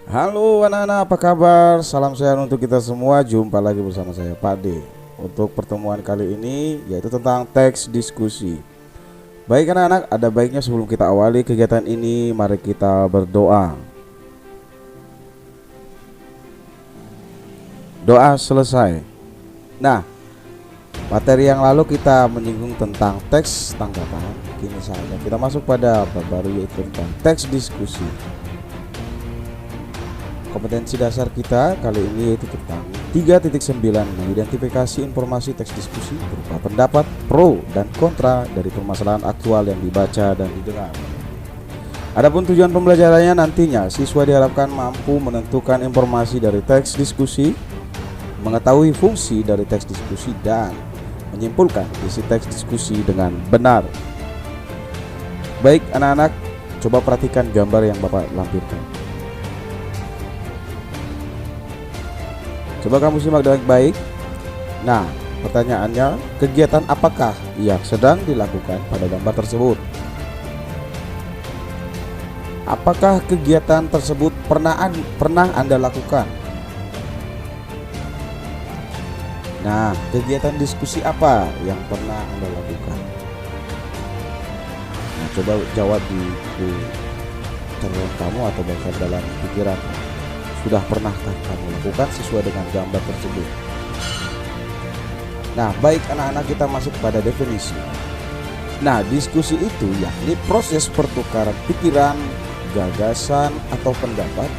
Halo anak-anak, apa kabar? Salam sehat untuk kita semua. Jumpa lagi bersama saya Pak D. Untuk pertemuan kali ini yaitu tentang teks diskusi. Baik anak-anak, ada baiknya sebelum kita awali kegiatan ini, mari kita berdoa. Doa selesai. Nah, materi yang lalu kita menyinggung tentang teks tanggapan. Kini saatnya kita masuk pada bab baru yaitu tentang teks diskusi. Kompetensi dasar kita kali ini yaitu tentang 3.9 mengidentifikasi informasi teks diskusi berupa pendapat pro dan kontra dari permasalahan aktual yang dibaca dan didengar. Adapun tujuan pembelajarannya nantinya siswa diharapkan mampu menentukan informasi dari teks diskusi, mengetahui fungsi dari teks diskusi dan menyimpulkan isi teks diskusi dengan benar. Baik anak-anak, coba perhatikan gambar yang Bapak lampirkan. Coba kamu simak dengan baik. Nah, pertanyaannya, kegiatan apakah yang sedang dilakukan pada gambar tersebut? Apakah kegiatan tersebut pernah Anda lakukan? Nah, kegiatan diskusi apa yang pernah Anda lakukan? Nah, coba jawab di catatan kamu atau bahkan dalam pikiran. Sudah pernahkah kamu lakukan sesuai dengan gambar tersebut? Nah, baik anak-anak, kita masuk pada definisi. Nah, diskusi itu yakni proses pertukaran pikiran, gagasan, atau pendapat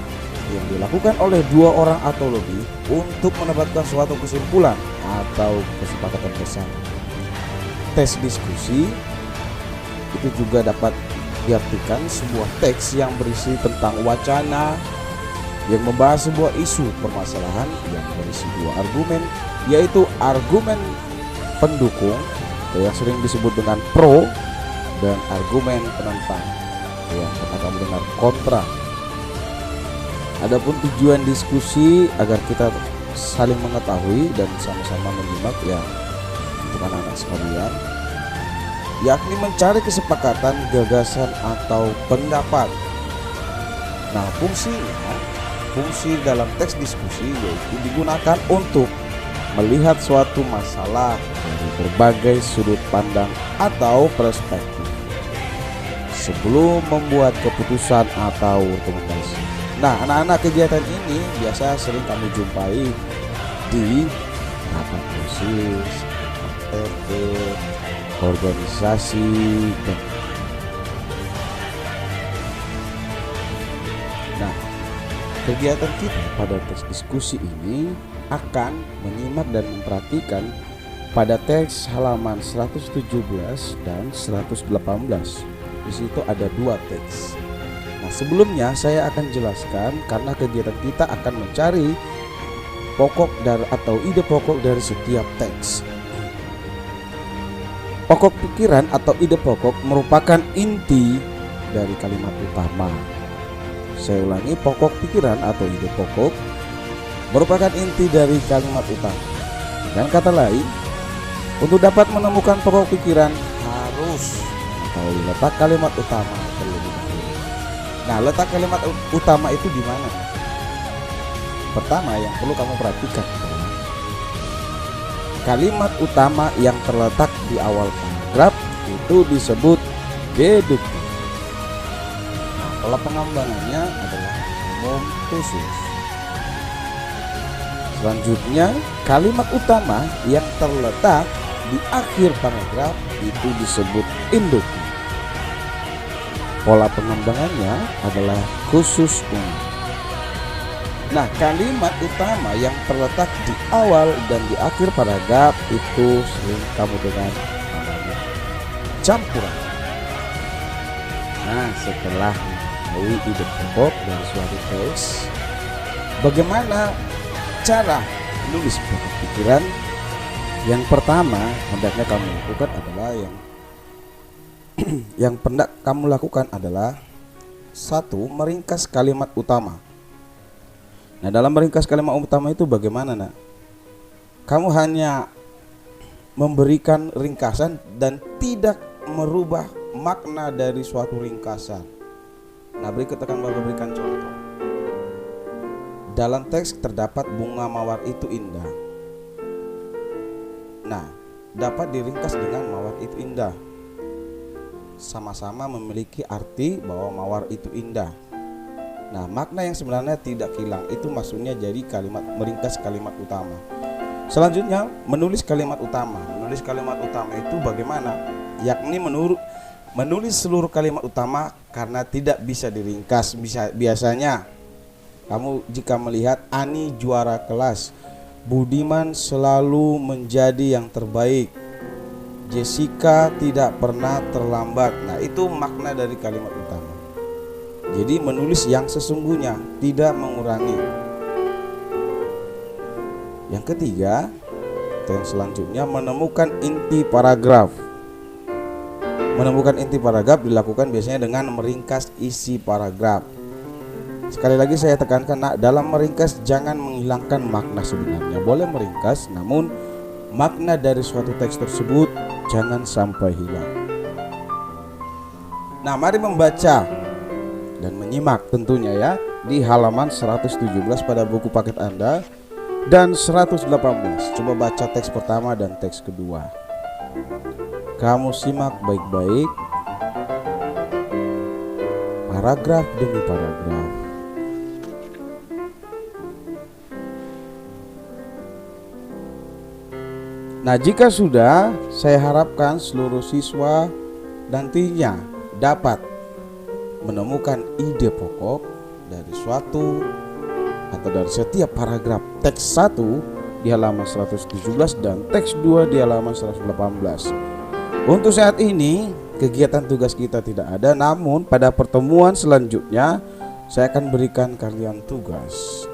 yang dilakukan oleh dua orang atau lebih untuk mendapatkan suatu kesimpulan atau kesepakatan bersama. Teks diskusi itu juga dapat diartikan sebuah teks yang berisi tentang wacana yang membahas sebuah isu permasalahan yang berisi dua argumen, yaitu argumen pendukung yang sering disebut dengan pro dan argumen penentang yang pernah kamu dengar kontra. Adapun tujuan diskusi agar kita saling mengetahui dan sama-sama menyimak ya untuk anak-anak sekalian, yakni mencari kesepakatan, gagasan atau pendapat. Nah, fungsi dalam teks diskusi yaitu digunakan untuk melihat suatu masalah dari berbagai sudut pandang atau perspektif sebelum membuat keputusan atau rekomendasi. Nah, anak-anak, kegiatan ini biasa sering kami jumpai di rapat OSIS, RT, organisasi, dan kegiatan kita pada teks diskusi ini akan menyimak dan memperhatikan pada teks halaman 117 dan 118. Di situ ada dua teks. Nah, sebelumnya saya akan jelaskan karena kegiatan kita akan mencari pokok dari atau ide pokok dari setiap teks. Pokok pikiran atau ide pokok merupakan inti dari kalimat utama. Saya ulangi, pokok pikiran atau ide pokok merupakan inti dari kalimat utama. Dengan kata lain, untuk dapat menemukan pokok pikiran harus mengetahui letak kalimat utama terlebih dahulu. Nah, letak kalimat utama itu di mana? Pertama yang perlu kamu perhatikan adalah kalimat utama yang terletak di awal paragraf itu disebut deduktif. Pola pengembangannya adalah umum khusus. Selanjutnya, kalimat utama yang terletak di akhir paragraf itu disebut induktif. Pola pengembangannya adalah khusus umum. Nah, kalimat utama yang terletak di awal dan di akhir paragraf itu sering kamu dengar namanya campuran. Nah, setelah mengetahui ide pokok dari suatu teks, bagaimana cara menulis pokok pikiran? Yang pertama hendaknya kamu lakukan adalah yang hendak kamu lakukan adalah satu, meringkas kalimat utama. Nah, dalam meringkas kalimat utama itu bagaimana, nak? Kamu hanya memberikan ringkasan dan tidak merubah makna dari suatu ringkasan. Nah, berikut akan Bapak berikan contoh. Dalam teks terdapat bunga mawar itu indah. Nah, dapat diringkas dengan mawar itu indah. Sama-sama memiliki arti bahwa mawar itu indah. Nah, makna yang sebenarnya tidak hilang itu maksudnya jadi kalimat meringkas kalimat utama. Selanjutnya, menulis kalimat utama. Menulis kalimat utama itu bagaimana? Yakni menulis seluruh kalimat utama karena tidak bisa diringkas. Biasanya kamu jika melihat Ani juara kelas, Budiman selalu menjadi yang terbaik, Jessica tidak pernah terlambat. Nah, itu makna dari kalimat utama. Jadi menulis yang sesungguhnya, tidak mengurangi. Yang ketiga, yang selanjutnya, menemukan inti paragraf. Menemukan inti paragraf dilakukan biasanya dengan meringkas isi paragraf. Sekali lagi saya tekankan, nak, dalam meringkas jangan menghilangkan makna sebenarnya. Boleh meringkas, namun makna dari suatu teks tersebut jangan sampai hilang. Nah, mari membaca dan menyimak tentunya ya di halaman 117 pada buku paket Anda dan 118. Coba baca teks pertama dan teks kedua. Kamu simak baik-baik paragraf demi paragraf. Nah, jika sudah, saya harapkan seluruh siswa nantinya dapat menemukan ide pokok dari suatu atau dari setiap paragraf teks 1 di halaman 117 dan teks 2 di halaman 118. Untuk saat ini kegiatan tugas kita tidak ada, namun pada pertemuan selanjutnya saya akan berikan kalian tugas.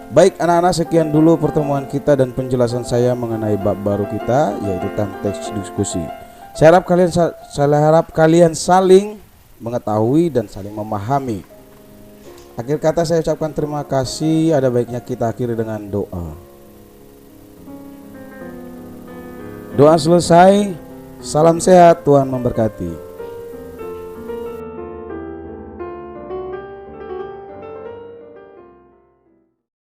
Baik anak-anak, sekian dulu pertemuan kita dan penjelasan saya mengenai bab baru kita, yaitu tentang teks diskusi. Saya harap kalian saling mengetahui dan saling memahami. Akhir kata saya ucapkan terima kasih. Ada baiknya kita akhiri dengan doa. Doa selesai. Salam sehat, Tuhan memberkati.